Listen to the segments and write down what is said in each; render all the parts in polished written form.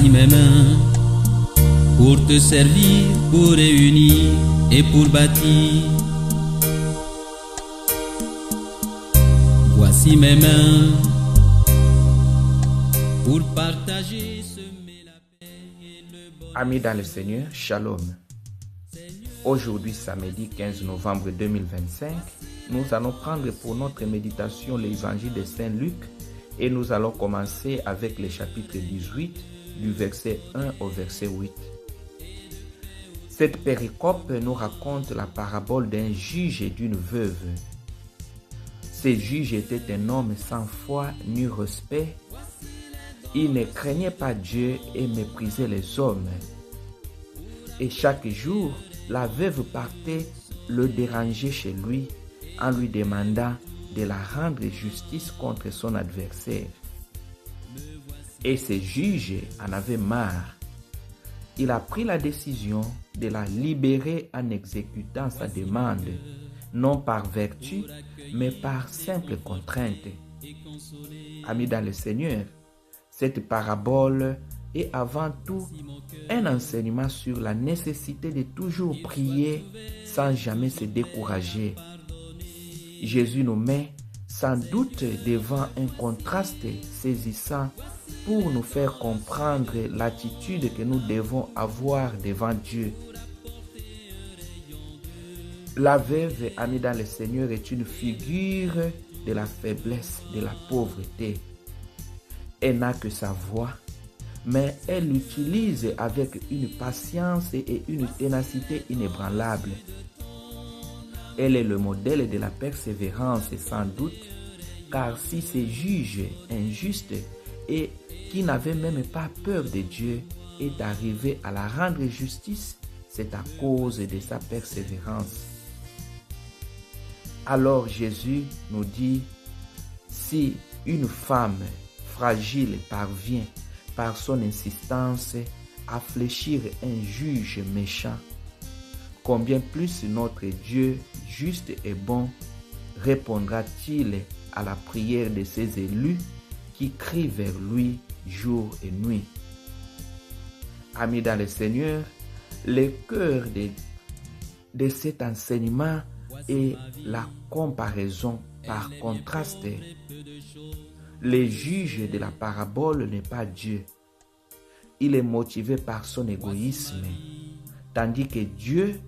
Voici mes mains pour te servir, pour réunir et pour bâtir. Voici mes mains pour partager, semer la paix et le bonheur. Amis dans le Seigneur, Shalom. Aujourd'hui, samedi 15 novembre 2025, nous allons prendre pour notre méditation l'évangile de Saint Luc et nous allons commencer avec le chapitre 18 du verset 1 au verset 8. Cette péricope nous raconte la parabole d'un juge et d'une veuve. Ce juge était un homme sans foi ni respect. Il ne craignait pas Dieu et méprisait les hommes. Et chaque jour, la veuve partait le déranger chez lui en lui demandant de la rendre justice contre son adversaire. Et ce juge en avait marre. Il a pris la décision de la libérer en exécutant sa demande, non par vertu, mais par simple contrainte. Amis dans le Seigneur, cette parabole est avant tout un enseignement sur la nécessité de toujours prier sans jamais se décourager. Jésus nous met sans doute devant un contraste saisissant pour nous faire comprendre l'attitude que nous devons avoir devant Dieu. La veuve, amie dans le Seigneur, est une figure de la faiblesse, de la pauvreté. Elle n'a que sa voix, mais elle l'utilise avec une patience et une ténacité inébranlables. Elle est le modèle de la persévérance sans doute, car si ce juge injuste et qui n'avait même pas peur de Dieu est arrivé à la rendre justice, c'est à cause de sa persévérance. Alors Jésus nous dit, si une femme fragile parvient par son insistance à fléchir un juge méchant, combien plus notre Dieu juste et bon répondra-t-il à la prière de ses élus qui crient vers lui jour et nuit. Amis dans le Seigneur, le cœur de cet enseignement est la comparaison par contraste. Le juge de la parabole n'est pas Dieu. Il est motivé par son égoïsme, tandis que Dieu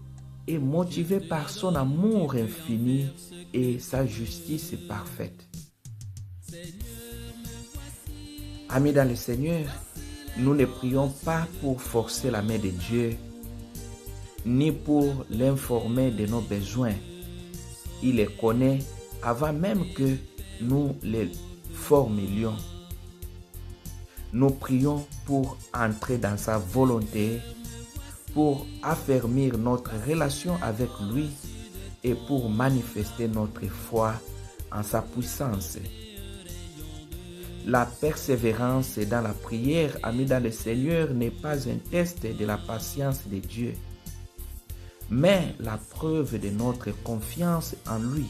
est motivé par son amour infini et sa justice parfaite. Amis dans le Seigneur, nous ne prions pas pour forcer la main de Dieu, ni pour l'informer de nos besoins. Il les connaît avant même que nous les formulions. Nous prions pour entrer dans sa volonté, pour affermir notre relation avec lui et pour manifester notre foi en sa puissance. La persévérance dans la prière, amis dans le Seigneur, n'est pas un test de la patience de Dieu, mais la preuve de notre confiance en lui.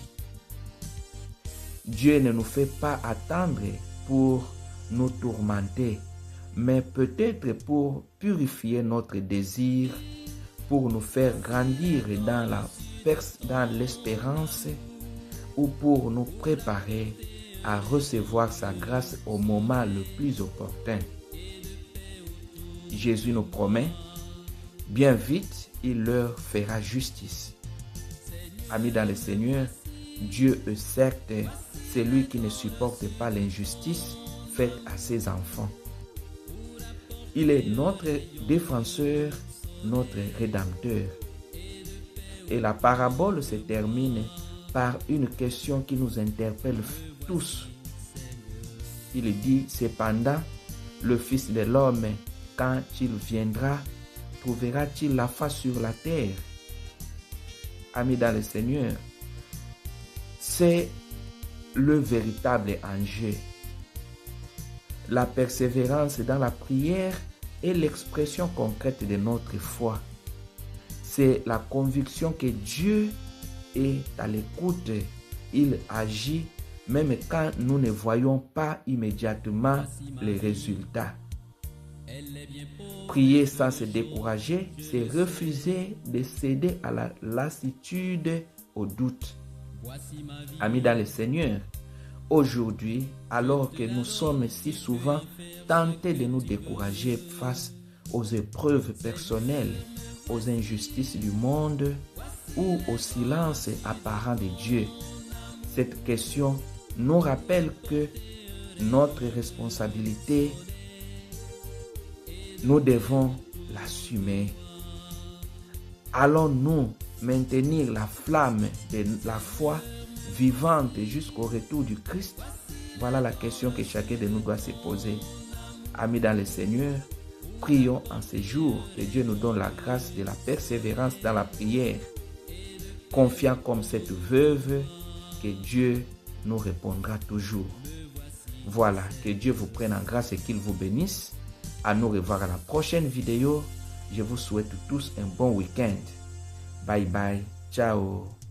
Dieu ne nous fait pas attendre pour nous tourmenter, mais peut-être pour purifier notre désir, pour nous faire grandir dans l'espérance ou pour nous préparer à recevoir sa grâce au moment le plus opportun. Jésus nous promet, bien vite, il leur fera justice. Amis dans le Seigneur, Dieu est certes celui qui ne supporte pas l'injustice faite à ses enfants. Il est notre défenseur, notre rédempteur. Et la parabole se termine par une question qui nous interpelle tous. Il dit, cependant, le Fils de l'homme, quand il viendra, trouvera-t-il la face sur la terre? Amis dans le Seigneur, c'est le véritable enjeu. La persévérance dans la prière est l'expression concrète de notre foi. C'est la conviction que Dieu est à l'écoute. Il agit même quand nous ne voyons pas immédiatement les résultats. Prier sans se décourager, c'est refuser de céder à la lassitude, au doute. Amis dans le Seigneur, aujourd'hui, alors que nous sommes si souvent tentés de nous décourager face aux épreuves personnelles, aux injustices du monde ou au silence apparent de Dieu, cette question nous rappelle que notre responsabilité, nous devons l'assumer. Allons-nous maintenir la flamme de la foi vivante jusqu'au retour du Christ? Voilà la question que chacun de nous doit se poser. Amis dans le Seigneur, prions en ces jours que Dieu nous donne la grâce de la persévérance dans la prière. Confiant comme cette veuve, que Dieu nous répondra toujours. Voilà, que Dieu vous prenne en grâce et qu'il vous bénisse. À nous revoir à la prochaine vidéo. Je vous souhaite tous un bon week-end. Bye bye. Ciao.